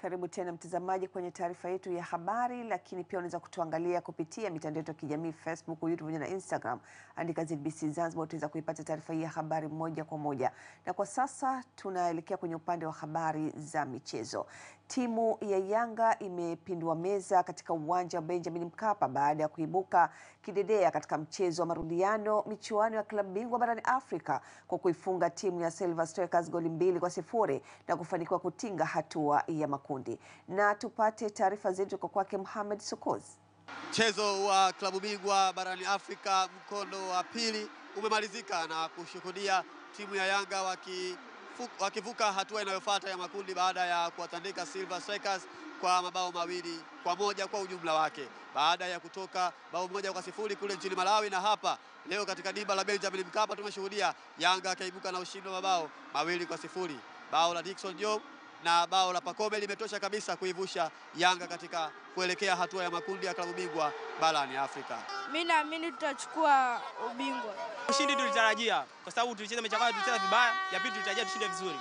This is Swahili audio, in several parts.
Karibu tena mtazamaji kwenye taarifa yetu ya habari, lakini pia unaweza kutuangalia kupitia mitandao yetu ya kijamii Facebook, YouTube na Instagram. Andika ZBC Zanzibar utaweza kuipata taarifa hii ya habari moja kwa moja. Na kwa sasa tunaelekea kwenye upande wa habari za michezo. Timu ya Yanga imepindua meza katika uwanja wa Benjamin Mkapa baada ya kuibuka kidedea katika mchezo wa marudiano michuano ya klabu bingwa barani Afrika kwa kuifunga timu ya Silver Strikers goli 2-0 na kufanikiwa kutinga hatua ya makundi. Na tupate taarifa zetu kwa kwake Mohamed Sukozi. Mchezo wa klabu bingwa barani Afrika mkondo wa pili umemalizika na kushuhudia timu ya Yanga wakivuka hatua inayofuata ya makundi baada ya kuwatandika Silver Strikers kwa mabao 2-1 kwa ujumla wake, baada ya kutoka bao 1-0 kule nchini Malawi. Na hapa leo katika dimba la Benjamin Mkapa tumeshuhudia Yanga akaibuka na ushindi wa mabao 2-0. Bao la Dickson Job na bao la Pacome limetosha kabisa kuivusha Yanga katika kuelekea hatua ya makundi ya klabu bingwa barani Afrika. Mimi naamini tutachukua ubingwa. Ushindi tulitarajia kwa sababu tulicheza mechi ya kwanza tulicheza vibaya, ya pili tulitarajia tushinde vizuri.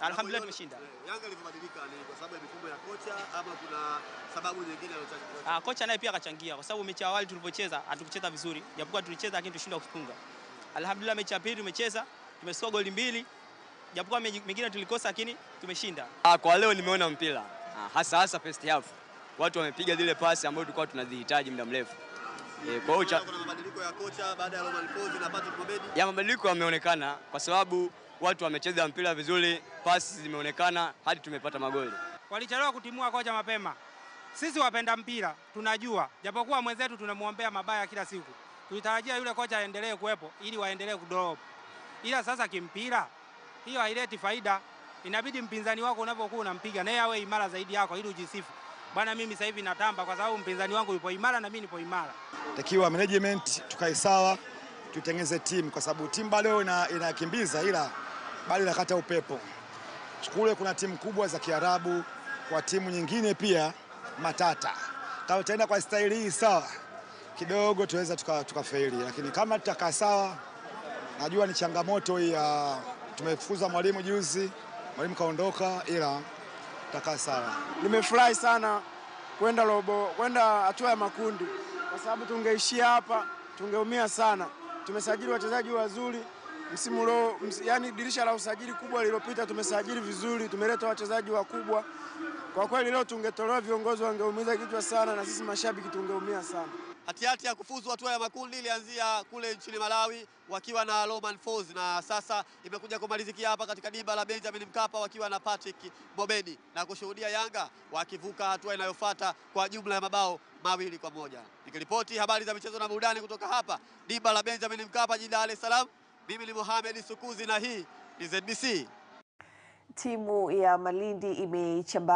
Alhamdulillah tumeshinda. Yanga ilivyobadilika ni kwa sababu ya mifumo ya kocha ama kuna sababu nyingine aliyochagua? Kocha naye pia akachangia kwa sababu mechi ya awali tulipocheza hatukucheza vizuri. Japokuwa tulicheza lakini tushindwa kufunga. Alhamdulillah mechi ya pili tumecheza, tumescore goli 2. Japokuwa mengine tulikosa lakini tumeshinda. Kwa leo nimeona mpira. Hasa first half. Watu wamepiga zile pasi ambazo tulikuwa tunazihitaji muda mrefu. Kwa hiyo kuna mabadiliko ya kocha baada ya Romain Folz na Patrick Mobedi. Ya mabadiliko yameonekana kwa sababu watu wamecheza mpira vizuri, pasi zimeonekana hadi tumepata magoli. Walichelewa kutimua kocha mapema. Sisi wapenda mpira tunajua, japokuwa mwenzetu tunamuombea mabaya kila siku. Tulitarajia yule kocha aendelee kuwepo ili waendelee kudraw. Ila sasa kimpira hiyo haileti faida. Inabidi mpinzani wako unapokuwa unampiga naye awe imara zaidi yako ili ujisifu. Bwana mimi sasa hivi natamba kwa sababu mpinzani wangu yupo imara na mimi nipo imara. Takiwa management tukae sawa, tutengeze timu kwa sababu timu bado inakimbiza ila bado inakata upepo. Kule kuna timu kubwa za Kiarabu, kwa timu nyingine pia matata. Kama tutaenda kwa staili hii sawa, kidogo tuweza tukafaili, lakini kama tutakaa sawa, najua ni changamoto hii ya tumefukuza mwalimu juzi, mwalimu kaondoka, ila tutakaa sawa. Nimefurahi sana kwenda hatua ya makundi kwa sababu tungeishia hapa tungeumia sana. Tumesajili wachezaji wazuri msimu leo, yani dirisha la usajili kubwa lililopita tumesajili vizuri, tumeleta wachezaji wakubwa. Kwa kweli leo tungetolewa viongozi wangeumiza kichwa sana na sisi mashabiki tungeumia sana. Hatihati ya kufuzu hatua ya makundi ilianzia kule nchini Malawi wakiwa na Romain Folz na sasa imekuja kumalizikia hapa katika dimba la Benjamin Mkapa wakiwa na Patrick Mobedi na kushuhudia Yanga wakivuka hatua inayofuata kwa jumla ya mabao 2-1. Nikiripoti habari za michezo na burudani kutoka hapa dimba la Benjamin Mkapa jijini Dar es Salaam, mimi ni Mohamed Sukozi na hii ni ZBC. Timu ya Malindi imeichamba